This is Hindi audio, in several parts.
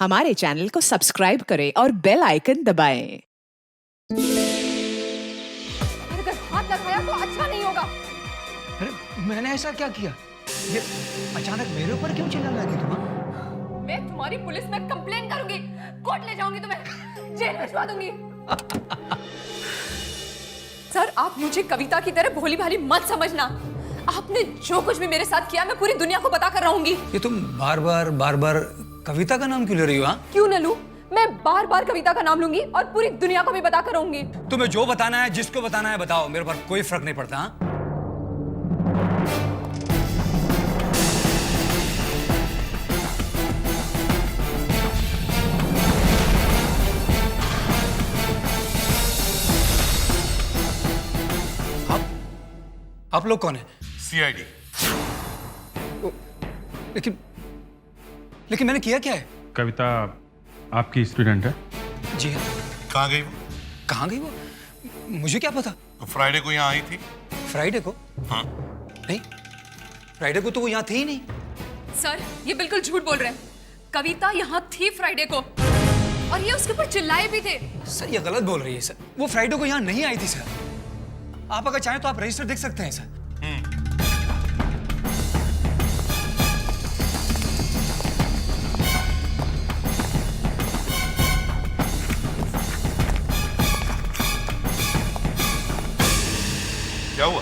हमारे चैनल को सब्सक्राइब करें और बेल आइकन दबाएं। अगर हाथ लगाया तो अच्छा नहीं होगा। अरे मैंने ऐसा क्या किया? ये अचानक मेरे ऊपर क्यों चिल्लाने लगी तुम? मैं तुम्हारी पुलिस में कंप्लेन करूंगी, कोर्ट ले जाऊंगी, तुम्हें जेल भिजवा दूंगी। सर, आप मुझे कविता की तरह भोली भाली मत समझना। आपने जो कुछ भी मेरे साथ किया मैं पूरी दुनिया को बता कर रहूंगी। ये तुम बार बार कविता का नाम क्यों ले रही हो? क्यों न लूं? मैं बार बार कविता का नाम लूंगी और पूरी दुनिया को भी बता कर रहूंगी। तुम्हें जो बताना है, जिसको बताना है बताओ, मेरे पर कोई फर्क नहीं पड़ता। हाँ? आप लोग कौन है? सीआईडी। लेकिन मैंने किया क्या है? कविता आपकी स्टूडेंट है? जी हाँ। कहाँ गई वो? कहाँ गई वो? मुझे क्या पता। तो फ्राइडे को यहाँ आई थी। फ्राइडे को? हाँ। नहीं, फ्राइडे को तो वो यहाँ थी ही नहीं। सर, ये बिल्कुल झूठ बोल रहे हैं। कविता यहाँ थी फ्राइडे को और ये उसके ऊपर चिल्लाए भी थे। सर, ये गलत बोल रही है सर। वो फ्राइडे को यहाँ नहीं आई थी सर। आप अगर चाहें तो आप रजिस्टर देख सकते हैं सर। क्या हुआ?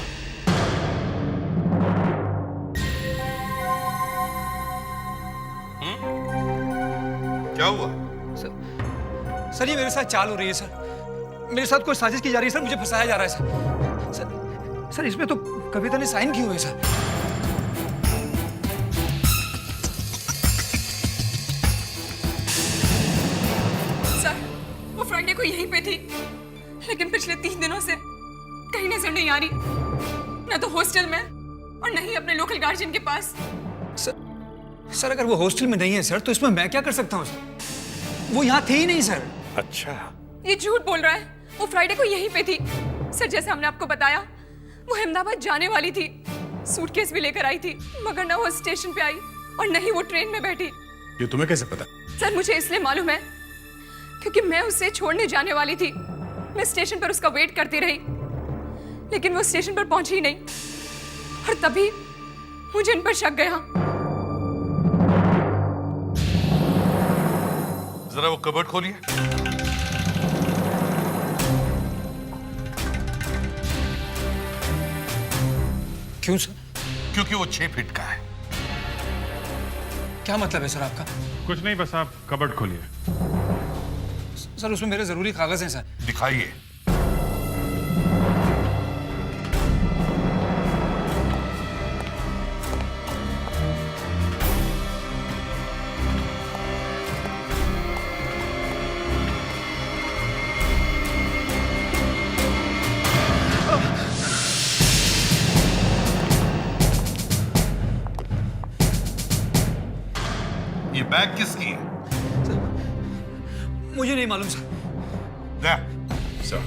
क्या हुआ? सर, ये मेरे साथ चाल हो रही है सर। मेरे साथ कोई साजिश की जा रही है सर। मुझे फंसाया जा रहा है सर। इसमें तो कविता ने साइन किए हुए हैं सर। सर, वो फ्राइडे को यहीं पे थी, लेकिन पिछले 3 दिनों से कहीं नजर नहीं आ रही। न तो हॉस्टल में और न ही अपने लोकल गार्जियन के पास। सर, अगर वो हॉस्टल में नहीं है सर, तो इसमें मैं क्या कर सकता हूँ सर? वो यहाँ थी ही नहीं सर। अच्छा। ये झूठ बोल रहा है। वो फ्राइडे को यहीं पे थी सर। जैसे हमने आपको बताया, वो अहमदाबाद जाने वाली थी। सूटकेस भी लेकर आई थी, मगर न वो स्टेशन पे आई और न ही वो ट्रेन में बैठी। ये तुम्हें कैसे पता? सर, मुझे इसलिए मालूम है क्योंकि मैं उसे छोड़ने जाने वाली थी। मैं स्टेशन पर उसका वेट करती रही, लेकिन वो स्टेशन पर पहुंची ही नहीं और तभी मुझे इन पर शक गया। जरा वो कबर्ड खोलिए। क्यों सर? क्योंकि वो 6 फीट का है। क्या मतलब है सर आपका? कुछ नहीं, बस आप कबर्ड खोलिए। सर, उसमें मेरे जरूरी कागज हैं सर। दिखाइए। ये बैग किसकी है? मुझे नहीं मालूम सर। दे। सर।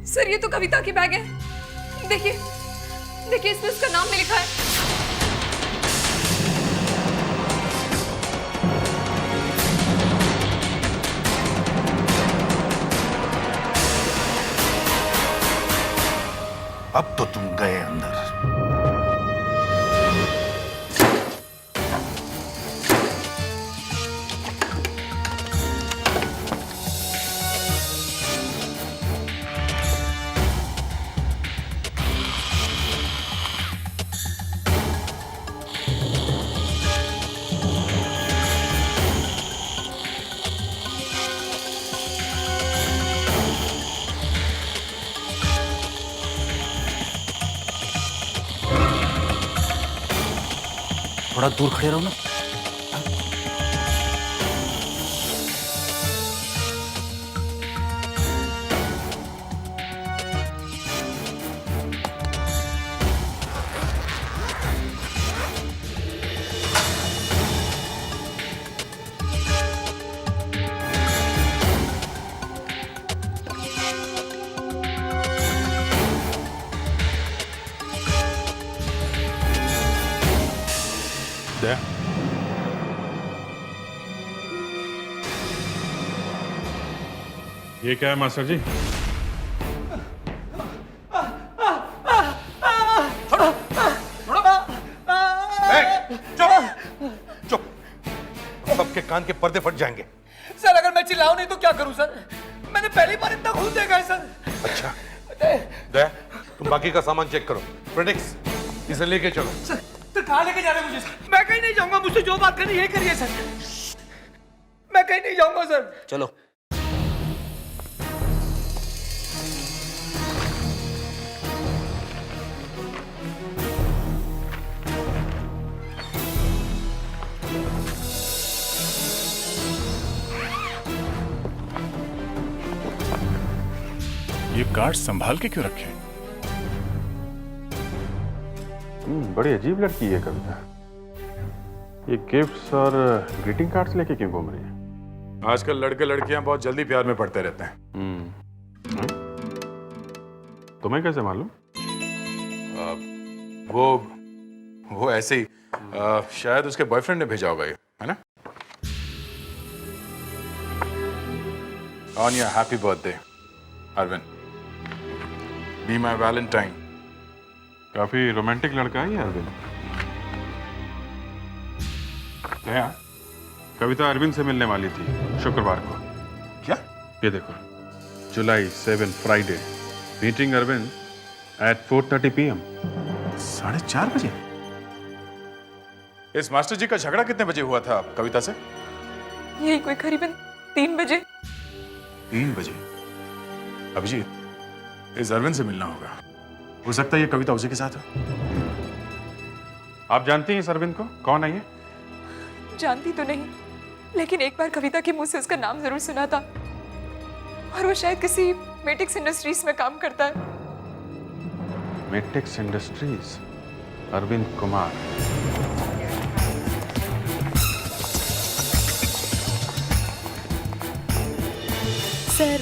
सर, ये तो कविता की बैग है। देखिए, देखिए, इसमें उसका नाम भी लिखा है। अब तो तुम गए अंदर। थोड़ा दूर खड़े रहो ना। ये क्या है मास्टर जी? चुप चुप, सबके कान के पर्दे फट जाएंगे। सर अगर मैं चिल्लाऊं नहीं तो क्या करूं सर? मैंने पहली बार इतना खून देखा है सर। अच्छा दया, तुम बाकी का सामान चेक करो। प्रेडिक्स, इसे लेके चलो। सर कहाँ लेके जा रहे हैं मुझे सर? मैं कहीं नहीं जाऊंगा, मुझसे जो बात करनी यही करिए सर। मैं कहीं नहीं जाऊंगा सर। चलो। ये कार्ड संभाल के क्यों रखे? बड़ी अजीब लड़की है कविता। ये गिफ्ट्स और ग्रीटिंग कार्ड्स लेके क्यों घूम रही है? आजकल लड़के लड़कियां बहुत जल्दी प्यार में पड़ते रहते हैं। तुम्हें कैसे मालूम? वो ऐसे ही शायद उसके बॉयफ्रेंड ने भेजा होगा, ये है ना? On your happy birthday Arvind, be my valentine. काफी रोमांटिक लड़का है ये अरविंद। दया, कविता अरविंद से मिलने वाली थी शुक्रवार को। क्या? ये देखो, July 7 Friday, meeting Arvind at 4:30 PM। 4:30 बजे? इस मास्टर जी का झगड़ा कितने बजे हुआ था कविता से? यही कोई करीबन 3 बजे। 3 बजे? अभिजीत, इस अरविंद से मिलना होगा। हो सकता है ये कविता उसी के साथ हो। आप जानती हैं इस अरविंद को? कौन है ये? जानती तो नहीं, लेकिन एक बार कविता के मुंह से उसका नाम जरूर सुना था, और वो शायद किसी मेटिक्स इंडस्ट्रीज में काम करता है। मेटिक्स इंडस्ट्रीज, अरविंद कुमार। सर,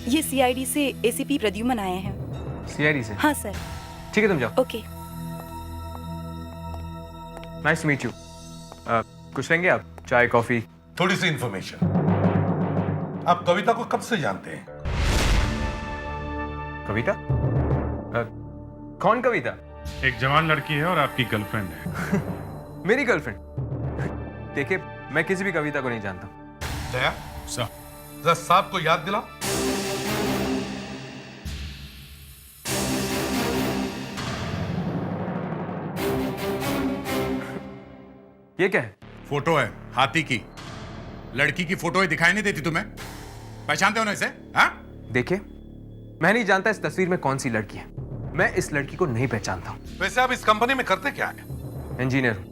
ये सीआईडी से एसीपी प्रद्युमन आए हैं। सीआईडी से? हाँ सर। ठीक है तुम जाओ। Okay. Nice to meet you. कुछ लेंगे आप? चाय कॉफी? थोड़ी सी इंफॉर्मेशन। आप कविता को कब से जानते हैं? कविता? कौन कविता? एक जवान लड़की है और आपकी गर्लफ्रेंड है। मेरी गर्लफ्रेंड? देखिए, मैं किसी भी कविता को नहीं जानता। दया, सर, जरा साहब को याद दिलाओ। ये क्या है? फोटो है हाथी की। लड़की की फोटो ही दिखाई नहीं देती तुम्हें? पहचानते हो ना इसे? हाँ? देखिए, मैं नहीं जानता इस तस्वीर में कौन सी लड़की है। मैं इस लड़की को नहीं पहचानता हूँ। वैसे आप इस कंपनी में करते क्या है? इंजीनियर हूँ।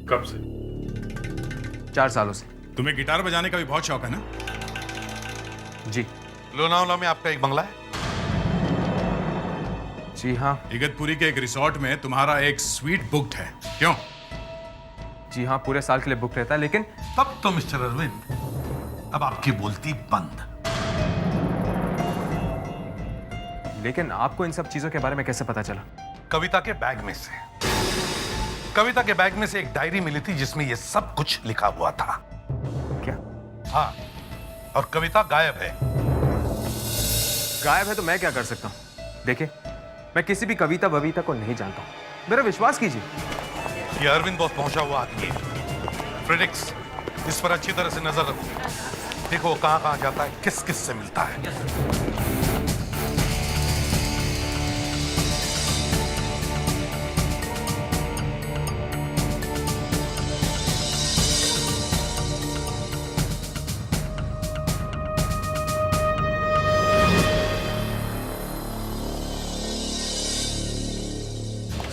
कब से? 4 सालों से। तुम्हें गिटार बजाने का भी बहुत शौक है ना? जी। लोनावला में आपका एक बंगला है? जी हाँ। इगतपुरी के एक रिसोर्ट में तुम्हारा एक स्वीट बुक्ड है, क्यों? जी हाँ, पूरे साल के लिए बुक रहता है, लेकिन तब तो मिस्टर अरविंद, अब आपकी बोलती बंद। लेकिन आपको इन सब चीजों के बारे में कैसे पता चला? कविता के बैग में से। कविता के बैग में से एक डायरी मिली थी जिसमें यह सब कुछ लिखा हुआ था। क्या? हाँ, और कविता गायब है। गायब है तो मैं क्या कर सकता हूँ? देखिए, मैं किसी भी कविता बबीता को नहीं जानता हूँ, मेरा विश्वास कीजिए। यह अरविंद बहुत पहुंचा हुआ आदमी है। प्रेडिक्स, इस पर अच्छी तरह से नजर रखो। देखो कहां कहां जाता है, किस किस से मिलता है।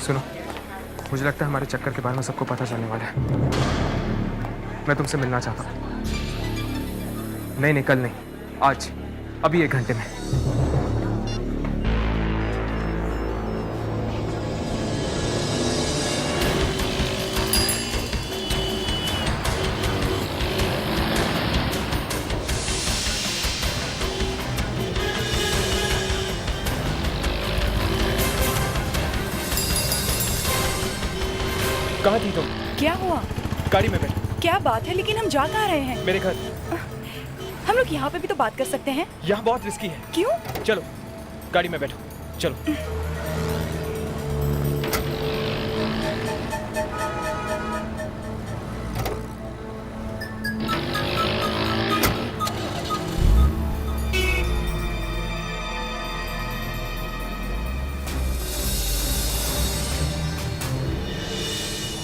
सुनो, मुझे लगता है हमारे चक्कर के बारे में सबको पता चलने वाला है। मैं तुमसे मिलना चाहता हूँ। नहीं, कल नहीं, आज, अभी 1 घंटे में। कहाँ थी तुम? क्या हुआ? गाड़ी में बैठ। क्या बात है, लेकिन हम जा कहाँ रहे हैं? मेरे घर। हम हम लोग यहाँ पे भी तो बात कर सकते हैं। यहाँ बहुत रिस्की है। क्यों? चलो गाड़ी में बैठो, चलो।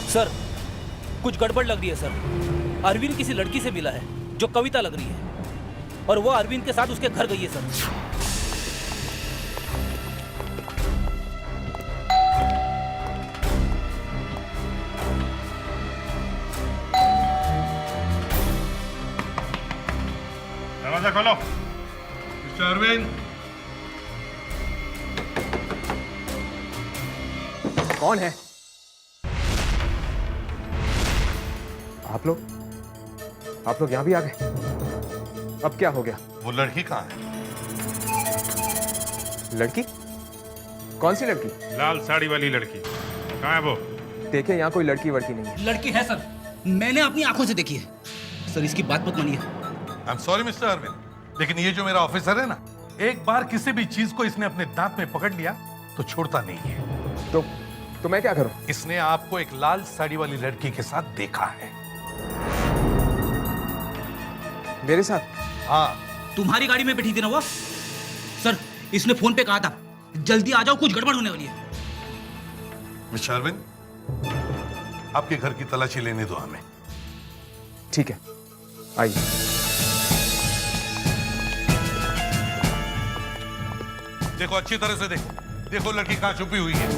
सर कुछ गड़बड़ लग रही है सर। अरविंद किसी लड़की से मिला है जो कविता लग रही है, और वो अरविंद के साथ उसके घर गई है सर। दरवाजा खोलो। मिस्टर अरविंद। कौन है? आप लोग यहाँ भी आ गए? अब क्या हो गया? वो लड़की कहाँ है? लड़की? कौन सी लड़की? लाल साड़ी वाली लड़की कहाँ है वो? देखिए यहाँ कोई लड़की वड़की नहीं है। लड़की है सर, मैंने अपनी आंखों से देखी है सर। इसकी बात मत मानिए। I am sorry mister Arvind, लेकिन ये जो मेरा ऑफिसर है ना, एक बार किसी भी चीज को इसने अपने दांत में पकड़ लिया तो छोड़ता नहीं है। तो मैं क्या करूं? इसने आपको एक लाल साड़ी वाली लड़की के साथ देखा है। मेरे साथ? हाँ। तुम्हारी गाड़ी में बैठी थी ना वो? सर इसने फोन पे कहा था जल्दी आ जाओ, कुछ गड़बड़ होने वाली है। मिस्टर अरविंद, आपके घर की तलाशी लेने दो हमें। ठीक है, आइए। देखो अच्छी तरह से देखो, देखो लड़की कहां छुपी हुई है।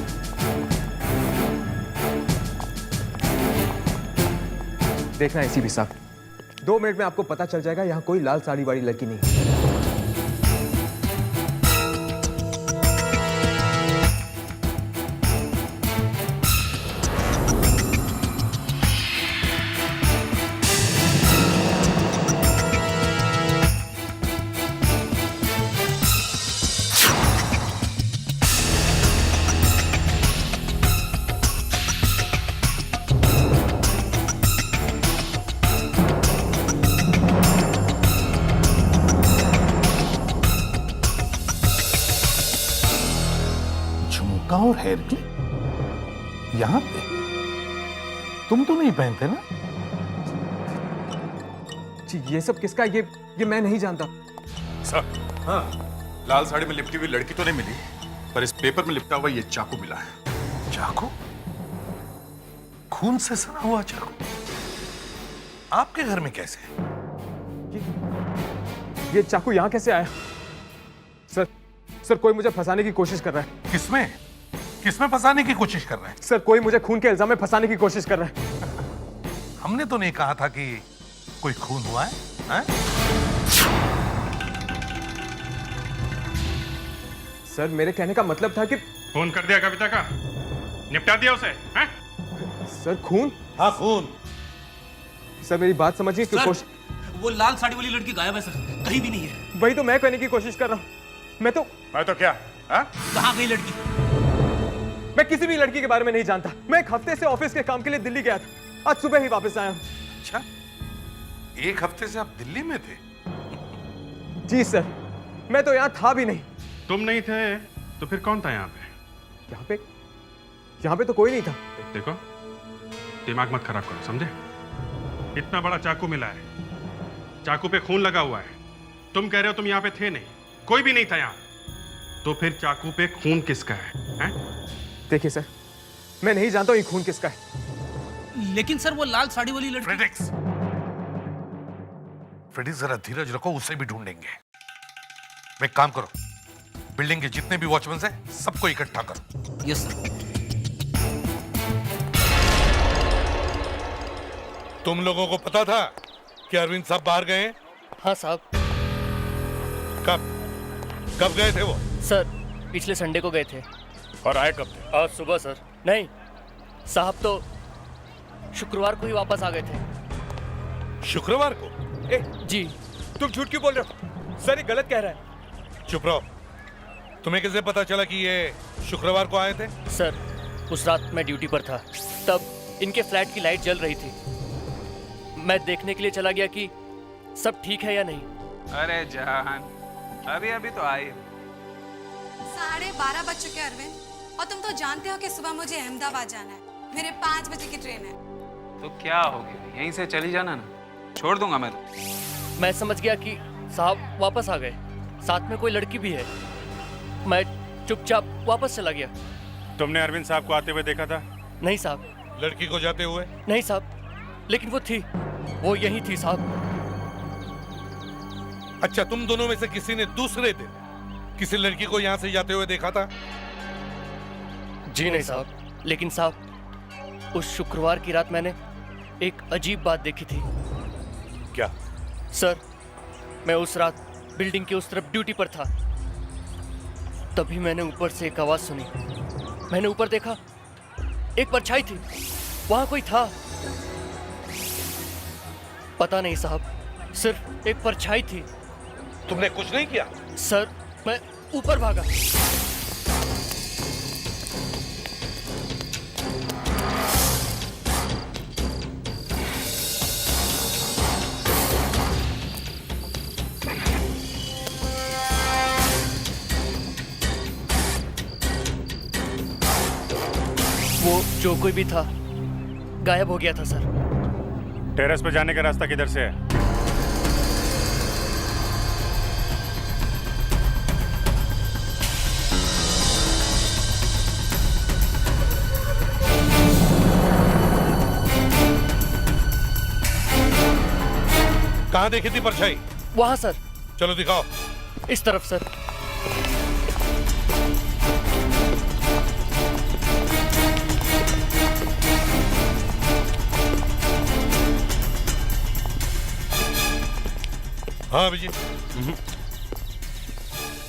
देखना है एसीपी साहब, 2 मिनट में आपको पता चल जाएगा यहाँ कोई लाल साड़ी वाली लड़की नहीं है। और हेयर की यहां पे तुम तो नहीं पहनते ना? जी ये सब किसका? ये मैं नहीं जानता। सर, हाँ, लाल साड़ी में लिपटी हुई लड़की तो नहीं मिली, पर इस पेपर में लिपटा हुआ ये चाकू मिला है। चाकू? खून से सना हुआ चाकू आपके घर में कैसे? ये चाकू यहाँ कैसे आया? सर कोई मुझे फंसाने की कोशिश कर रहा है। किसमें? किसमें फंसाने की कोशिश कर रहे हैं? सर कोई मुझे खून के इल्जाम में फंसाने की कोशिश कर रहा है। हमने तो नहीं कहा था कि कोई खून हुआ है, हैं? सर मेरे कहने का मतलब था कि फोन कर दिया कविता का, निपटा दिया उसे, हैं? सर खून? हाँ खून। सर मेरी बात समझिए कि कोशिश। वो लाल साड़ी वाली लड़की गायब है सर, कहीं भी नहीं है। वही तो मैं कहने की कोशिश कर रहा हूँ। मैं तो क्या? कहाँ गई लड़की? मैं किसी भी लड़की के बारे में नहीं जानता। मैं एक हफ्ते से ऑफिस के काम के लिए दिल्ली गया था, आज सुबह ही वापस आया हूँ। अच्छा, 1 हफ्ते से आप दिल्ली में थे? जी सर, मैं तो यहाँ था भी नहीं। तुम नहीं थे तो फिर कौन था यहाँ पे? यहाँ पे तो कोई नहीं था। देखो, दिमाग मत खराब करो, समझे? इतना बड़ा चाकू मिला है, चाकू पे खून लगा हुआ है। तुम कह रहे हो तुम यहाँ पे थे नहीं, कोई भी नहीं था यहाँ, तो फिर चाकू पे खून किसका है? देखिए सर, मैं नहीं जानता ये खून किसका है। लेकिन सर वो लाल साड़ी वाली लड़की। फ्रेडिक्स जरा धीरज रखो, उसे भी ढूंढेंगे। एक काम करो, बिल्डिंग के जितने भी वॉचमैन हैं सबको इकट्ठा करो। Yes sir. तुम लोगों को पता था कि अरविंद साहब बाहर गए हैं? हाँ साहब। कब गए थे वो? सर पिछले संडे को गए थे। और आए कब थे? आज सुबह सर। नहीं साहब, तो शुक्रवार को ही वापस आ गए थे। शुक्रवार को? जी। तुम झूठ क्यों बोल रहे हो? सर ये गलत कह रहा है। चुप रहो। तुम्हें कैसे पता चला कि ये शुक्रवार को आए थे? सर उस रात मैं ड्यूटी पर था, तब इनके फ्लैट की लाइट जल रही थी। मैं देखने के लिए चला गया कि सब ठीक है या नहीं। अरे जान, अभी अभी तो आई। 12:30 बज चुके हैं अरविंद, और तुम तो जानते हो कि सुबह मुझे अहमदाबाद जाना है। मेरे 5 बजे की ट्रेन है। तो क्या हो गया, यहीं से चली जाना ना, छोड़ दूंगा मैं तो। मैं समझ गया कि साहब वापस आ गए, साथ में कोई लड़की भी है। मैं चुपचाप वापस चला गया। तुमने अरविंद साहब को आते हुए देखा था? नहीं साहब। लड़की को जाते हुए? नहीं साहब, लेकिन वो थी, वो यही थी साहब। अच्छा, तुम दोनों में से किसी ने दूसरे दिन किसी लड़की को यहाँ से जाते हुए देखा था? जी नहीं साहब, लेकिन साहब उस शुक्रवार की रात मैंने एक अजीब बात देखी थी। क्या? सर, मैं उस रात बिल्डिंग के उस तरफ ड्यूटी पर था, तभी मैंने ऊपर से एक आवाज सुनी। मैंने ऊपर देखा, एक परछाई थी, वहां कोई था। पता नहीं साहब, सिर्फ एक परछाई थी। तुमने कुछ नहीं किया? सर, मैं ऊपर भागा। वो जो कोई भी था गायब हो गया था सर। टेरेस पे जाने का रास्ता किधर से है? कहाँ देखी थी परछाई? वहां सर। चलो दिखाओ। इस तरफ सर। हाँ अभिजीत।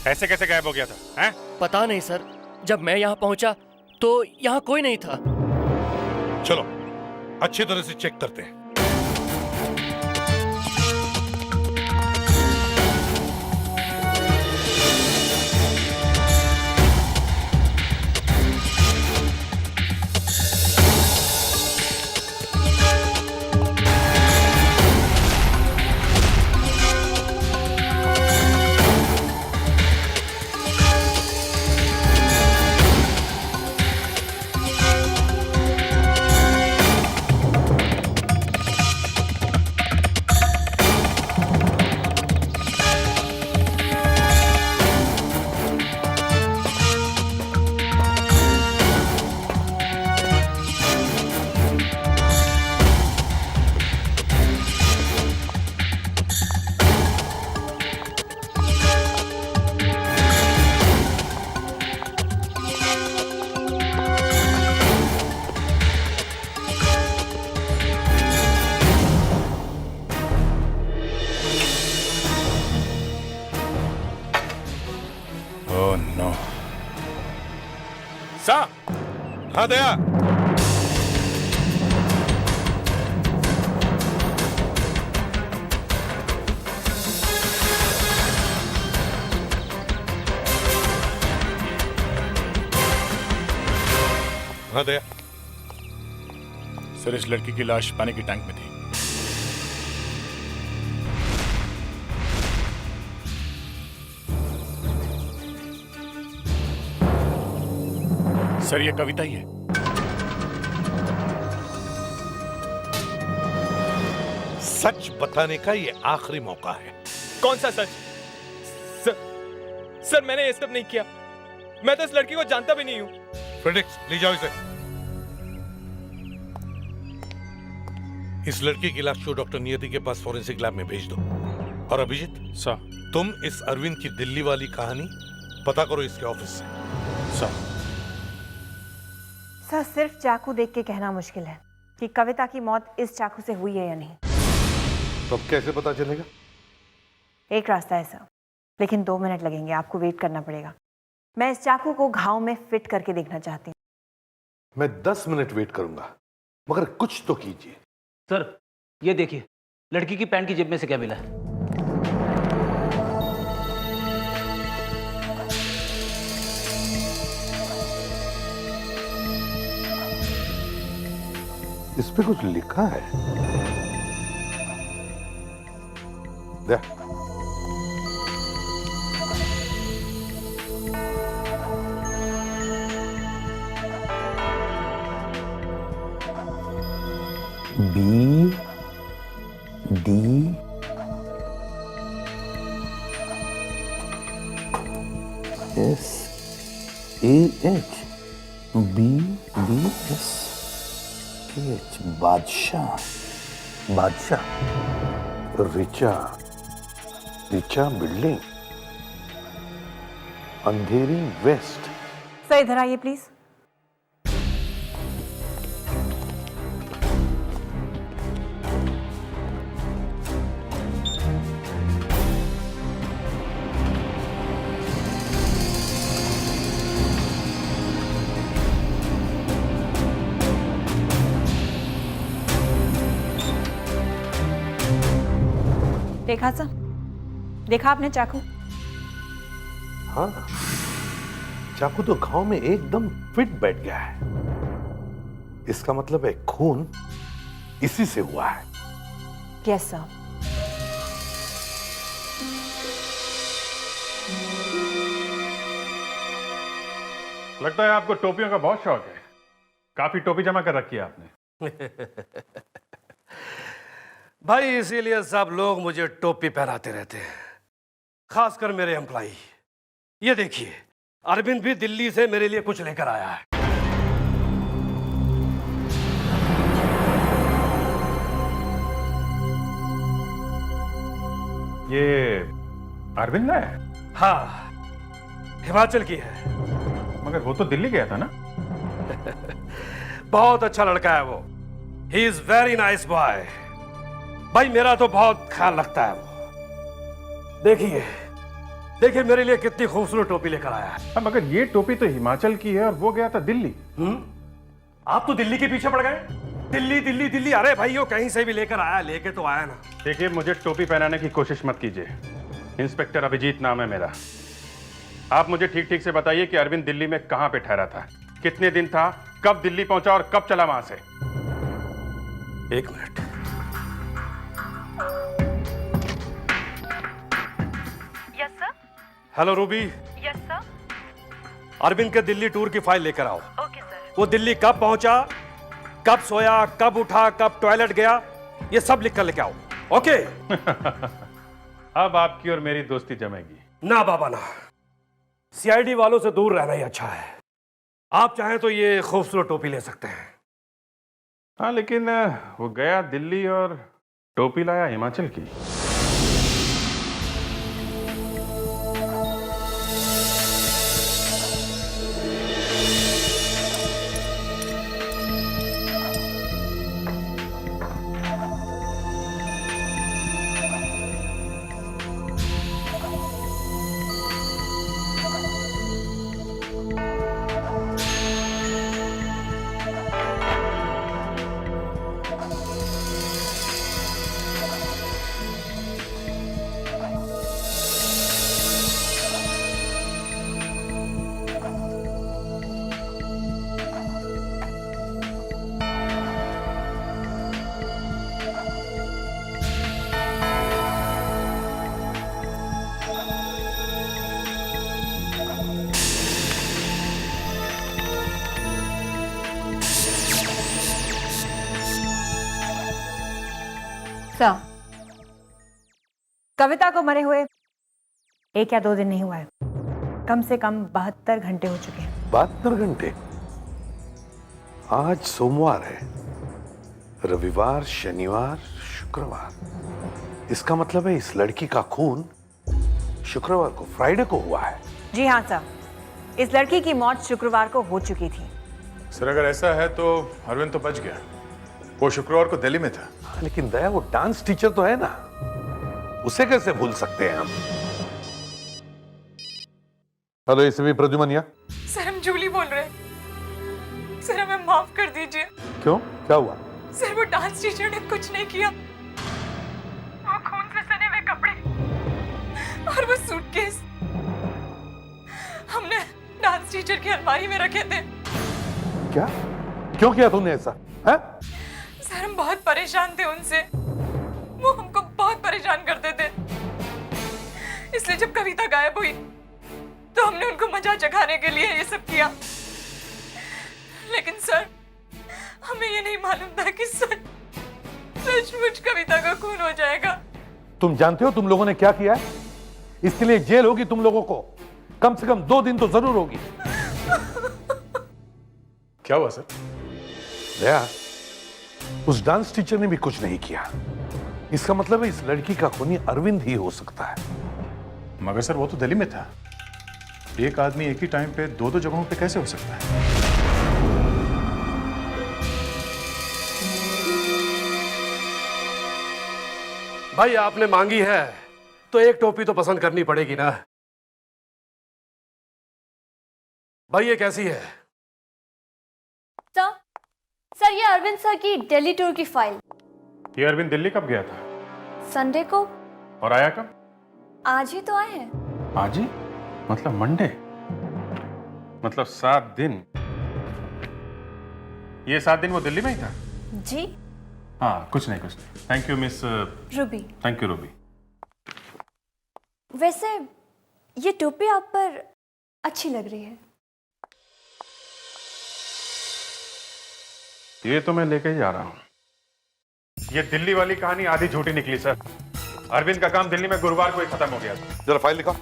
ऐसे कैसे गायब हो गया था? हैं? पता नहीं सर, जब मैं यहाँ पहुंचा तो यहाँ कोई नहीं था। चलो अच्छी तरह से चेक करते हैं। Oh no. सा। हाँ दया। हाँ दया। सर, इस लड़की की लाश पानी की टैंक में थी। सर, ये कविता ही है। सच बताने का ये आखिरी मौका है। कौन सा सच? सर, मैंने ये सब नहीं किया। मैं तो इस लड़की को जानता भी नहीं हूँ। फ्रेडिक्स, ले जाओ इसे। इस लड़की की लाश को डॉक्टर नियति के पास फॉरेंसिक लैब में भेज दो। और अभिजीत सर, तुम इस अरविंद की दिल्ली वाली कहानी पता करो इसके ऑफिस से। सर। सर, सिर्फ चाकू देख के कहना मुश्किल है कि कविता की मौत इस चाकू से हुई है या नहीं। तो अब कैसे पता चलेगा? एक रास्ता है सर, लेकिन 2 मिनट लगेंगे, आपको वेट करना पड़ेगा। मैं इस चाकू को घाव में फिट करके देखना चाहती हूँ। मैं 10 मिनट वेट करूंगा, मगर कुछ तो कीजिए। सर, ये देखिए, लड़की की पैंट की जेब में से क्या मिला है? इस पे कुछ लिखा है। दे। B D S A H B D S K H बादशाह रिचा बिल्डिंग अंधेरी वेस्ट। सर इधर आइए प्लीज। देखा सर, देखा आपने चाकू? हाँ, चाकू तो घाव में एकदम फिट बैठ गया है। इसका मतलब है खून इसी से हुआ है। Yes sir. लगता है आपको टोपियों का बहुत शौक है। काफी टोपी जमा कर रखी है आपने। भाई इसीलिए सब लोग मुझे टोपी पहनाते रहते हैं, खासकर मेरे एम्प्लॉई। ये देखिए, अरविंद भी दिल्ली से मेरे लिए कुछ लेकर आया है। ये अरविंद है? हाँ, हिमाचल की है। मगर वो तो दिल्ली गया था ना? बहुत अच्छा लड़का है वो। He is very nice boy. भाई मेरा तो बहुत ख्याल रखता है वो। देखिए देखिए मेरे लिए कितनी खूबसूरत टोपी लेकर आया है। मगर ये टोपी तो हिमाचल की है और वो गया था दिल्ली। आप तो दिल्ली के पीछे पड़ गए। दिल्ली दिल्ली दिल्ली, अरे भाई वो कहीं से भी लेकर आया, लेके तो आया ना। देखिए मुझे टोपी पहनाने की कोशिश मत कीजिए। इंस्पेक्टर अभिजीत नाम है मेरा। आप मुझे ठीक ठीक से बताइए कि अरविंद दिल्ली में कहां पे ठहरा था, कितने दिन था, कब दिल्ली पहुंचा और कब चला वहां से। एक minute. Yes sir. Hello Ruby. Yes sir. Arvind के दिल्ली टूर की फाइल लेकर आओ। Okay sir. वो दिल्ली कब पहुंचा, कब सोया, कब उठा, कब टॉयलेट गया, ये सब लिख कर लेके आओ। ओके। अब आपकी और मेरी दोस्ती जमेगी। ना बाबा ना, सीआईडी वालों से दूर रहना ही अच्छा है। आप चाहें तो ये खूबसूरत टोपी ले सकते हैं। हाँ लेकिन वो गया दिल्ली और टोपी लाया हिमाचल की। सर, कविता को मरे हुए 1 या 2 दिन नहीं हुआ है, कम से कम 72 घंटे हो चुके हैं। 72 घंटे? आज सोमवार है, रविवार, शनिवार, शुक्रवार। इसका मतलब है इस लड़की का खून शुक्रवार को, फ्राइडे को हुआ है। जी हाँ सर, इस लड़की की मौत शुक्रवार को हो चुकी थी। सर अगर ऐसा है तो अरविंद तो बच गया। वो शुक्रवार को दिल्ली में था। लेकिन दया वो डांस टीचर तो है ना, उसे कैसे भूल सकते हैं हम। Hello ACP Pradyuman. सर हम जूली बोल रहे हैं। सर हमें माफ कर दीजिए। क्यों, क्या हुआ? सर वो डांस टीचर ने कुछ नहीं किया। वो खून से सने हुए कपड़े और वो सूटकेस हमने डांस टीचर की अलमारी में रखे थे। क्या? क्यों किया तुमने ऐसा? है? सर हम बहुत परेशान थे उनसे, वो हमको बहुत परेशान करते थे। इसलिए जब कविता गायब हुई तो हमने उनको मजा चखाने के लिए ये सब किया। लेकिन सर हमें ये नहीं मालूम था कि सर सचमुच कविता का खून हो जाएगा। तुम जानते हो तुम लोगों ने क्या किया है? इसके लिए जेल होगी तुम लोगों को, कम से कम 2 दिन तो जरूर होगी। क्या हुआ सर? दया, उस डांस टीचर ने भी कुछ नहीं किया। इसका मतलब है इस लड़की का खूनी अरविंद ही हो सकता है। मगर सर वो तो दिल्ली में था। एक आदमी एक ही टाइम पे 2-2 जगहों पे कैसे हो सकता है? भाई आपने मांगी है तो एक टोपी तो पसंद करनी पड़ेगी ना। भाई ये कैसी है? सर ये अरविंद सर की दिल्ली टूर की फाइल। ये अरविंद दिल्ली कब गया था? संडे को। और आया कब? आज ही तो आए हैं। आज ही? मतलब मंडे? मतलब 7 दिन। ये 7 दिन वो दिल्ली में ही था? जी। हाँ, कुछ नहीं। Thank you miss Ruby. Thank you Ruby. वैसे ये टोपी आप पर अच्छी लग रही है। ये तो मैं लेके ही जा रहा हूँ। ये दिल्ली वाली कहानी आधी झूठी निकली सर। अरविंद का काम दिल्ली में गुरुवार को ही खत्म हो गया था। जरा फाइल दिखाओ।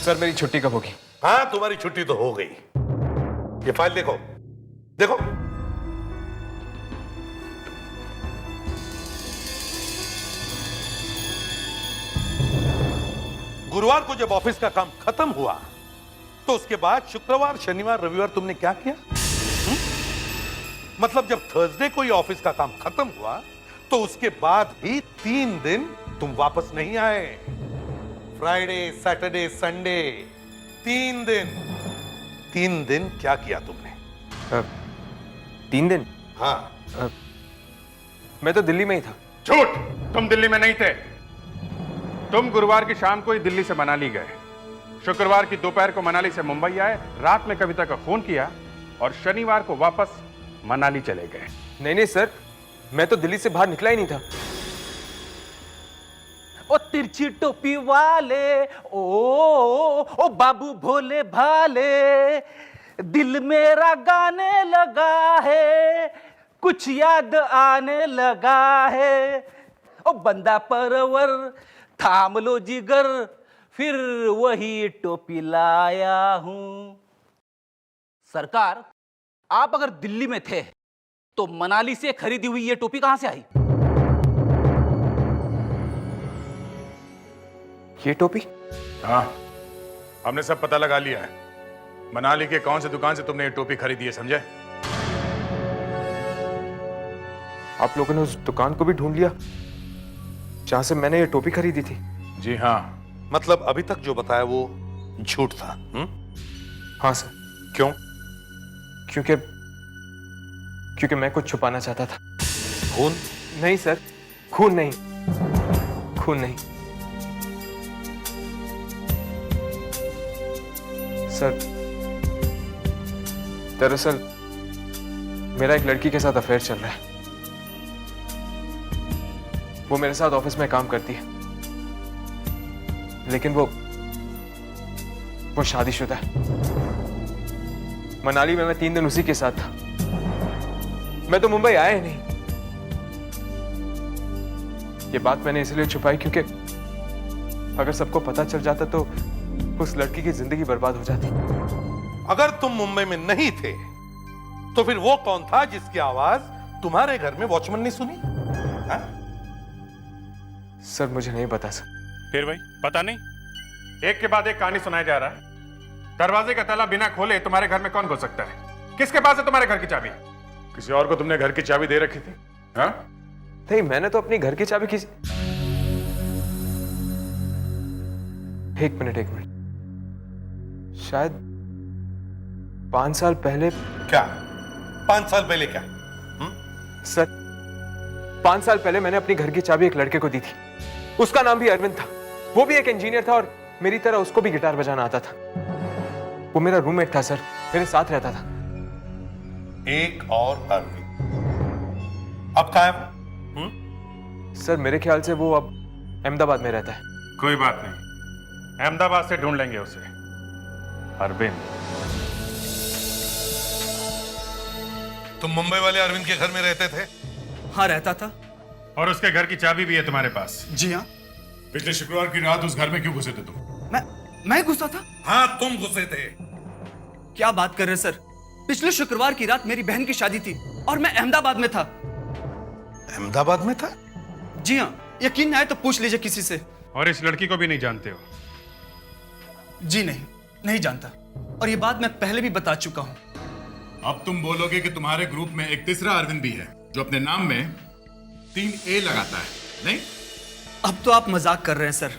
सर मेरी छुट्टी कब होगी? हाँ, तुम्हारी छुट्टी तो हो गई। ये फाइल देखो, देखो। गुरुवार को जब ऑफिस का काम खत्म हुआ तो उसके बाद शुक्रवार, शनिवार, रविवार तुमने क्या किया? मतलब जब थर्सडे को ही ऑफिस का काम खत्म हुआ तो उसके बाद भी 3 दिन तुम वापस नहीं आए। फ्राइडे, सैटरडे, संडे, 3 दिन। 3 दिन क्या किया तुमने? 3 दिन? हाँ। मैं तो दिल्ली में ही था। झूठ! तुम दिल्ली में नहीं थे। तुम गुरुवार की शाम को ही दिल्ली से मनाली गए, शुक्रवार की दोपहर को मनाली से मुंबई आए, रात में कविता का फोन किया और शनिवार को वापस मनाली चले गए। नहीं सर, मैं तो दिल्ली से बाहर निकला ही नहीं था। ओ तिरछी टोपी वाले, ओ बाबू भोले भाले, दिल मेरा गाने लगा है, कुछ याद आने लगा है। ओ बंदा परवर थाम लो जिगर, फिर वही टोपी लाया हूं। सरकार, आप अगर दिल्ली में थे तो मनाली से खरीदी हुई ये टोपी कहां से आई? ये टोपी? हाँ, हमने सब पता लगा लिया है। मनाली के कौन सी दुकान से तुमने ये टोपी खरीदी है, समझे? आप लोगों ने उस दुकान को भी ढूंढ लिया जहां से मैंने ये टोपी खरीदी थी? जी हाँ। मतलब अभी तक जो बताया वो झूठ था? हाँ सर। क्यों? क्योंकि मैं कुछ छुपाना चाहता था। खून? नहीं सर, खून नहीं। सर दरअसल मेरा एक लड़की के साथ अफेयर चल रहा है। वो मेरे साथ ऑफिस में काम करती है, लेकिन वो शादीशुदा है। मनाली में मैं 3 दिन उसी के साथ था। मैं तो मुंबई आया ही नहीं। ये बात मैंने इसलिए छुपाई क्योंकि अगर सबको पता चल जाता तो उस लड़की की जिंदगी बर्बाद हो जाती। अगर तुम मुंबई में नहीं थे तो फिर वो कौन था जिसकी आवाज तुम्हारे घर में वॉचमैन ने सुनी? हा? सर मुझे नहीं पता सर। फिर भाई पता नहीं? एक के बाद एक कहानी सुनाया जा रहा है। दरवाजे का ताला बिना खोले तुम्हारे घर में कौन घुस सकता है? किसके पास है तुम्हारे घर की चाबी? किसी और को तुमने घर की चाबी दे रखी थी? हाँ? नहीं, मैंने तो अपनी घर की चाबी किसी... एक मिनट शायद 5 साल पहले। क्या 5 साल पहले? क्या सर 5 साल पहले मैंने अपनी घर की चाबी एक लड़के को दी थी। उसका नाम भी अरविंद था। वो भी एक इंजीनियर था और मेरी तरह उसको भी गिटार बजाना आता था। वो मेरा रूममेट था सर, मेरे साथ रहता था। एक और अरविंद अब कहाँ है? सर मेरे ख्याल से वो अब अहमदाबाद में रहता है। कोई बात नहीं, अहमदाबाद से ढूंढ लेंगे उसे। अरविंद। तुम मुंबई वाले अरविंद के घर में रहते थे? हाँ, रहता था। और उसके घर की चाबी भी है तुम्हारे पास? जी हाँ। पिछले शुक्रवार की रात उस घर में क्यों घुसे थे तुम? मैं घुसा था? हाँ, तुम घुसे थे। क्या बात कर रहे सर? पिछले शुक्रवार की रात मेरी बहन की शादी थी और मैं अहमदाबाद में था। अहमदाबाद में था? जी हाँ, यकीन नहीं आए तो पूछ लीजिए किसी से। और इस लड़की को भी नहीं जानते हो? जी नहीं जानता, और ये बात मैं पहले भी बता चुका हूँ। अब तुम बोलोगे कि तुम्हारे ग्रुप में एक तीसरा अरविंद भी है जो अपने नाम में 3 A लगाता है, नहीं? अब तो आप मजाक कर रहे हैं सर,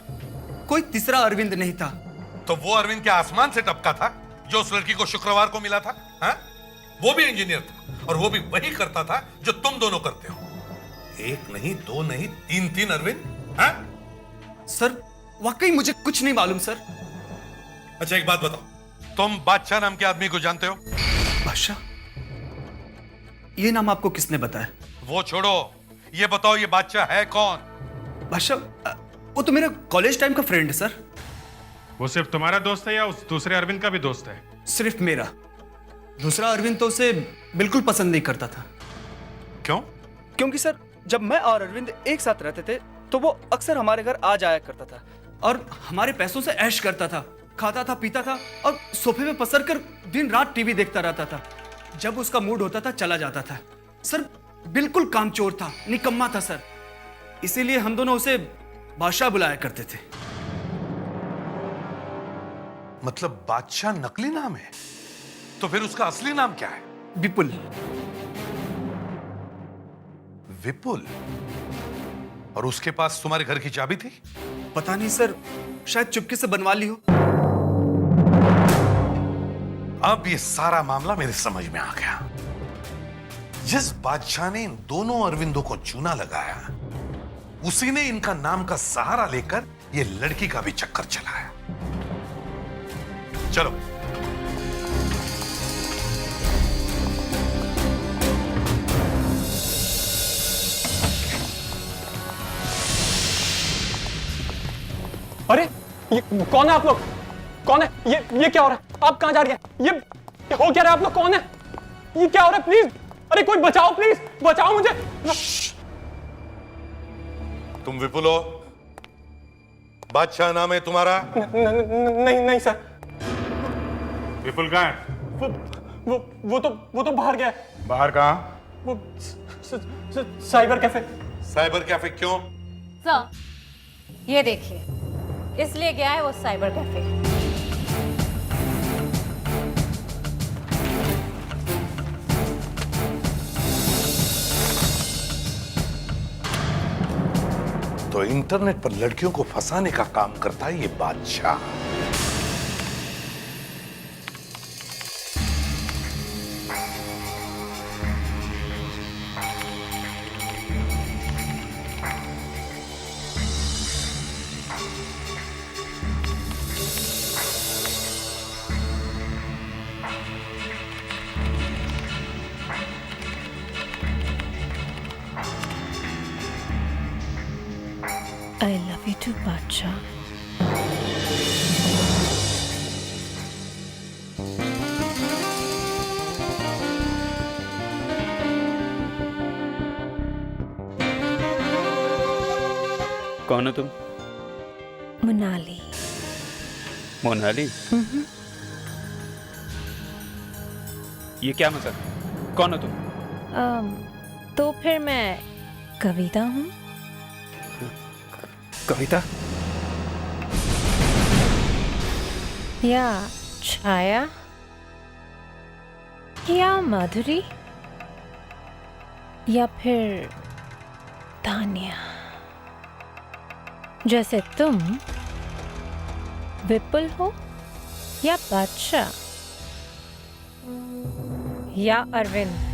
कोई तीसरा अरविंद नहीं था। तो वो अरविंद क्या आसमान से टपका था जो उस लड़की को शुक्रवार को मिला था? हाँ? वो भी इंजीनियर था और वो भी वही करता था जो तुम दोनों करते हो। एक नहीं, 2 नहीं, 3 अरविंद। हाँ? सर वाकई मुझे कुछ नहीं मालूम सर। अच्छा एक बात बताओ, तुम बादशाह नाम के आदमी को जानते हो? बादशाह? ये नाम आपको किसने बताया? वो छोड़ो, ये बताओ ये बादशाह है कौन? बादशाह? वो तो मेरा कॉलेज टाइम का फ्रेंड है सर। वो सिर्फ तुम्हारा दोस्त है या उस दूसरे अरविंद का भी दोस्त है? सिर्फ मेरा। दूसरा अरविंद तो उसे बिल्कुल पसंद नहीं करता था। क्यों? क्योंकि सर जब मैं और अरविंद एक साथ रहते थे तो वो अक्सर हमारे घर आ जाया करता था और हमारे पैसों से ऐश करता था, खाता था, पीता था और सोफे में पसर कर दिन रात टीवी देखता रहता था। जब उसका मूड होता था चला जाता था। सर बिल्कुल कामचोर था, निकम्मा था सर। इसीलिए हम दोनों उसे बादशाह बुलाया करते थे। मतलब बादशाह नकली नाम है? तो फिर उसका असली नाम क्या है? विपुल। विपुल? और उसके पास तुम्हारे घर की चाबी थी? पता नहीं सर, शायद चुपके से बनवा ली हो। अब ये सारा मामला मेरे समझ में आ गया। जिस बादशाह ने इन दोनों अरविंदों को चूना लगाया, उसी ने इनका नाम का सहारा लेकर ये लड़की का भी चक्कर चलाया। चलो अरे ये कौन है आप लोग? कौन है ये क्या हो रहा है? आप कहां जा रही हैं? ये हो क्या रहा है? आप लोग कौन है? ये क्या हो रहा है? प्लीज, अरे कोई बचाओ, प्लीज बचाओ मुझे। तुम विपुल हो? बादशाह नाम है तुम्हारा? नहीं सर। विपुल कहाँ है? वो तो बाहर गया है। बाहर कहाँ? वो साइबर कैफे। साइबर कैफे क्यों? सर ये देखिए, इसलिए गया है वो साइबर कैफे। तो इंटरनेट पर लड़कियों को फंसाने का काम करता है ये बादशाह। I love you too, बादशाह। कौन हो तुम? मोनाली। मोनाली? ये क्या मतलब? कौन हो तुम? तो फिर मैं कविता हूँ। कविता? या छाया, या माधुरी, या फिर तान्या। जैसे तुम विपुल हो, या बादशाह, या अरविंद।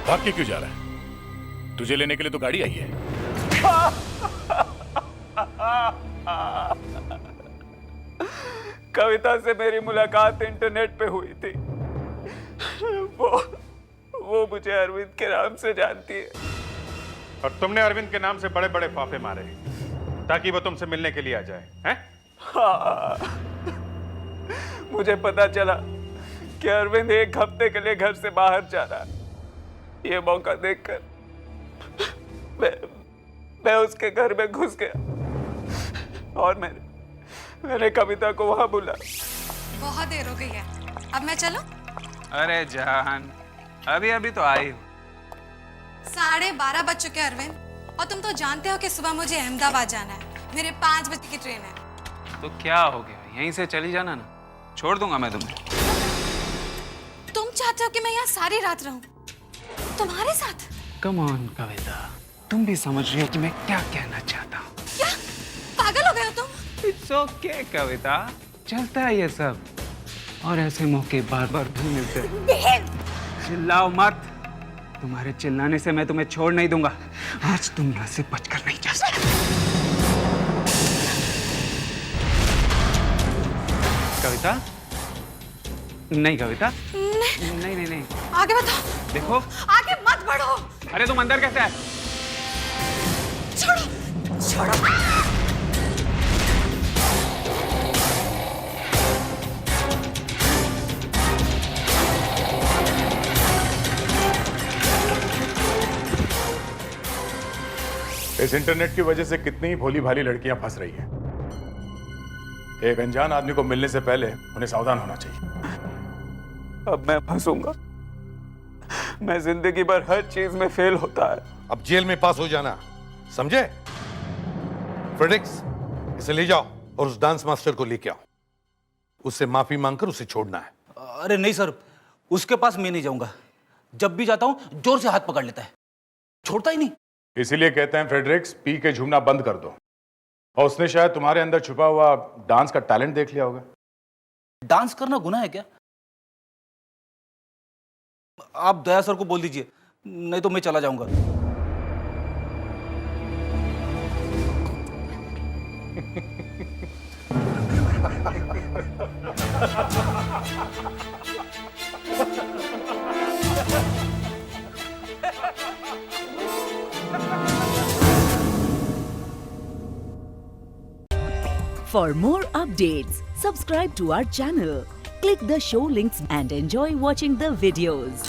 भाग के क्यों जा रहा है? तुझे लेने के लिए तो गाड़ी आई है। कविता से मेरी मुलाकात इंटरनेट पे हुई थी। वो मुझे अरविंद के नाम से जानती है। और तुमने अरविंद के नाम से बड़े बड़े फाफे मारे ताकि वो तुमसे मिलने के लिए आ जाए, हैं? हाँ, मुझे पता चला कि अरविंद एक हफ्ते के लिए घर से बाहर जा रहा है। ये मौका देखकर मैं उसके घर में घुस गया और मैंने कविता को वहां बुला। बहुत देर हो गई है, अब मैं चलूं? अरे जान, अभी अभी तो आई हो। 12:30 बज चुके हैं अरविंद, और तुम तो जानते हो कि सुबह मुझे अहमदाबाद जाना है। मेरे 5 बजे की ट्रेन है। तो क्या हो गया, यहीं से चली जाना ना, छोड़ दूंगा मैं तुम्हें। तुम चाहते हो कि मैं यहाँ सारी रात रहूं तुम्हारे साथ? कम ऑन कविता, तुम भी समझ रही हो कि मैं क्या कहना चाहता हूँ। क्या पागल हो गए हो तुम? इट्स ओके कविता, चलता है ये सब, और ऐसे मौके बार बार भी मिलते हैं। चिल्लाओ मत, तुम्हारे चिल्लाने से मैं तुम्हें छोड़ नहीं दूंगा। आज तुम यहाँ से बचकर नहीं जा सकते। कविता, नहीं कविता, नहीं नहीं नहीं, आगे बताओ। देखो आगे मत बढ़ो। अरे तुम अंदर कैसे आए? छोड़ो छोड़ो। इस इंटरनेट की वजह से कितनी ही भोली भाली लड़कियां फंस रही हैं। एक अनजान आदमी को मिलने से पहले उन्हें सावधान होना चाहिए। अब मैं फंसूंगा। मैं जिंदगी भर हर चीज में फेल होता है। अब जेल में पास हो जाना, समझे? फ्रेडरिक्स, इसे ले जाओ और उस डांस मास्टर को लेके आओ। उससे माफी मांगकर उसे छोड़ना है। अरे नहीं सर, उसके पास मैं नहीं जाऊंगा। जब भी जाता हूं जोर से हाथ पकड़ लेता है, छोड़ता ही नहीं। इसीलिए कहते हैं फ्रेडरिक्स, पी के झूमना बंद कर दो। और उसने शायद तुम्हारे अंदर छुपा हुआ डांस का टैलेंट देख लिया होगा। डांस करना गुनाह है क्या? आप दया सर को बोल दीजिए, नहीं तो मैं चला जाऊंगा। For more updates, subscribe to our channel, click the show links and enjoy watching the videos.